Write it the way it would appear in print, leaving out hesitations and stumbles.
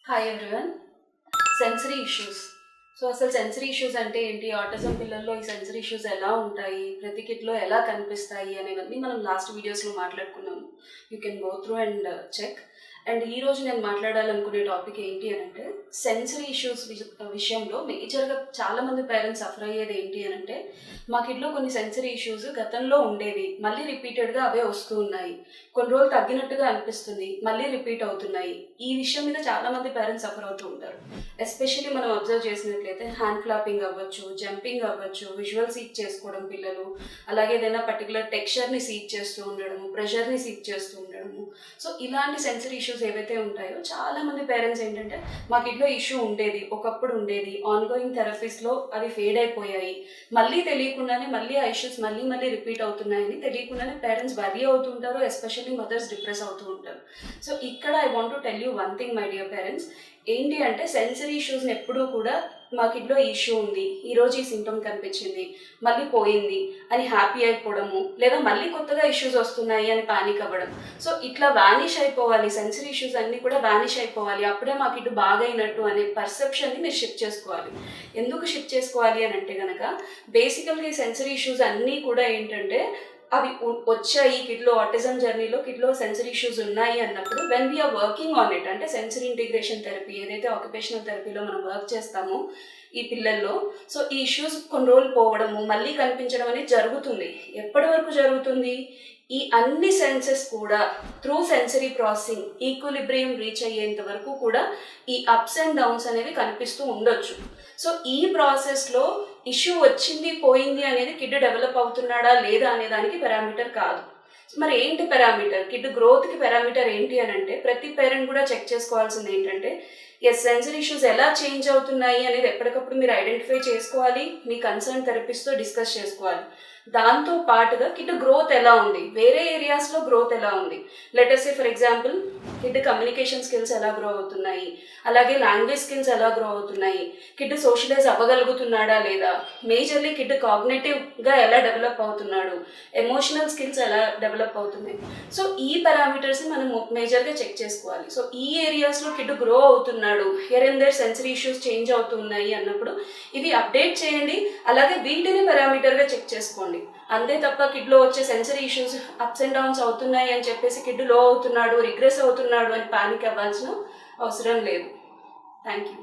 Hi everyone. Sensory issues. అసలు sensory issues అంటే ఏంటి, ఆటిజం పిల్లల్లో ఈ సెన్సరీ ఇష్యూస్ ఎలా ఉంటాయి, ప్రతి కిట్లో ఎలా కనిపిస్తాయి అనేవన్నీ మనం లాస్ట్ వీడియోస్లో మాట్లాడుకున్నాము. You can go through and check. And ఈరోజు నేను మాట్లాడాలనుకునే టాపిక్ ఏంటి అని అంటే, సెన్సరీ ఇష్యూస్ విషయంలో మేజర్గా చాలామంది పేరెంట్స్ సఫర్ అయ్యేది ఏంటి అని అంటే, మా కిడ్లో కొన్ని సెన్సరీ ఇష్యూస్ గతంలో ఉండేవి, మళ్ళీ రిపీటెడ్గా అవే వస్తూ ఉన్నాయి, కొన్ని రోజులు తగ్గినట్టుగా అనిపిస్తుంది, మళ్ళీ రిపీట్ అవుతున్నాయి. ఈ విషయం మీద చాలామంది పేరెంట్స్ సఫర్ అవుతూ ఉంటారు. ఎస్పెషల్లీ మనం అబ్జర్వ్ చేసినట్లయితే హ్యాండ్ ఫ్లాపింగ్ అవ్వచ్చు, జంపింగ్ అవ్వచ్చు, విజువల్ సీక్ చేసుకోవడం పిల్లలు, అలాగే ఏదైనా పర్టికులర్ టెక్స్చర్ని సీక్ చేస్తూ ఉండడము, ప్రెషర్ని సీక్ చేస్తూ ఉండడము. సో ఇలాంటి సెన్సరీ ఇష్యూస్ ఏవైతే ఉంటాయో చాలామంది పేరెంట్స్ ఏంటంటే, మా కిడ్లో ఇష్యూ ఉండేది, ఒకప్పుడు ఉండేది, ఆన్గోయింగ్ థెరపీస్లో అవి ఫేడ్ అయిపోయాయి, మళ్ళీ తెలియకుండానే మళ్ళీ ఆ ఇష్యూస్ మళ్ళీ రిపీట్ అవుతున్నాయని తెలియకుండానే పేరెంట్స్ వరీ అవుతుంటారు. ఎస్పెషల్లీ మదర్స్ డిప్రెస్ అవుతూ ఉంటారు. సో ఇక్కడ I want to tell you one thing my dear parents. ఏంటి అంటే, సెన్సరీ ఇష్యూస్ని ఎప్పుడూ కూడా మా కిడ్లో ఈ ఇష్యూ ఉంది, ఈరోజు ఈ సింటమ్ కనిపించింది, మళ్ళీ పోయింది అని హ్యాపీ అయిపోవడము, లేదా మళ్ళీ కొత్తగా ఇష్యూస్ వస్తున్నాయి అని పానిక్ అవ్వడం. సో ఇట్లా వ్యానిష్ అయిపోవాలి, సెన్సరీ ఇష్యూస్ అన్నీ కూడా వ్యానిష్ అయిపోవాలి, అప్పుడే మా కిడ్ బాగైనట్టు అనే పర్సెప్షన్ని మీరు షిఫ్ట్ చేసుకోవాలి. ఎందుకు షిఫ్ట్ చేసుకోవాలి అని అంటే కనుక, బేసికల్గా ఈ సెన్సరీ ఇష్యూస్ అన్నీ కూడా ఏంటంటే, అవి వచ్చాయి కిడ్లో, ఆటిజం జర్నీలో కిడ్లో సెన్సరీ ఇష్యూస్ ఉన్నాయి అన్నప్పుడు, when we're working on it, అంటే సెన్సరీ ఇంటిగ్రేషన్ థెరపీ ఏదైతే ఆక్యుపేషనల్ థెరపీలో మనం వర్క్ చేస్తామో ఈ పిల్లల్లో, సో ఈ ఇష్యూస్ కొన్ని రోజులు పోవడము, మళ్ళీ కనిపించడం అనేది జరుగుతుంది. ఎప్పటి వరకు జరుగుతుంది? ఈ అన్ని సెన్సెస్ కూడా through sensory processing equilibrium reach అయ్యేంత వరకు కూడా ఈ అప్స్ అండ్ డౌన్స్ అనేవి కనిపిస్తూ ఉండొచ్చు. సో ఈ ప్రాసెస్లో ఇష్యూ వచ్చింది పోయింది అనేది కిడ్ డెవలప్ అవుతున్నాడా లేదా అనే దానికి పారామీటర్ కాదు. మరి ఏంటి పారామీటర్? కిడ్ గ్రోత్కి పారామీటర్ ఏంటి అని అంటే, ప్రతి పేరెంట్ కూడా చెక్ చేసుకోవాల్సింది ఏంటంటే, సెన్సరీ ఇష్యూస్ ఎలా చేంజ్ అవుతున్నాయి అనేది ఎప్పటికప్పుడు మీరు ఐడెంటిఫై చేసుకోవాలి, మీ కన్సర్న్ థెరపిస్ట్తో డిస్కస్ చేసుకోవాలి. దాంతో పాటుగా కిడ్ గ్రోత్ ఎలా ఉంది, వేరే ఏరియాస్లో గ్రోత్ ఎలా ఉంది, let say for example kid communication skills ఎలా గ్రో అవుతున్నాయి, అలాగే లాంగ్వేజ్ స్కిల్స్ ఎలా గ్రో అవుతున్నాయి, కిడ్ సోషలైజ్ అవ్వగలుగుతున్నాడా లేదా, మేజర్లీ కిడ్ కాగ్నేటివ్గా ఎలా డెవలప్ అవుతున్నాడు, ఎమోషనల్ స్కిల్స్ ఎలా డెవలప్ అవుతున్నాయి. సో ఈ పారామీటర్స్ని మనం మేజర్గా చెక్ చేసుకోవాలి. సో ఈ ఏరియాస్లో కిడ్ గ్రో అవుతున్నాడు, here and there sensory issues change అవుతున్నాయి అన్నప్పుడు ఇవి అప్డేట్ చేయండి, అలాగే వీటిని పారామీటర్గా చెక్ చేసుకోండి. అంతే తప్ప కిడ్లో వచ్చే sensory issues ups and downs అవుతున్నాయి అని చెప్పేసి కిడ్ లో అవుతున్నాడు, రిగ్రెస్ అవుతున్నాడు అని పానిక్ అవ్వాల్సిన అవసరం లేదు. Thank you.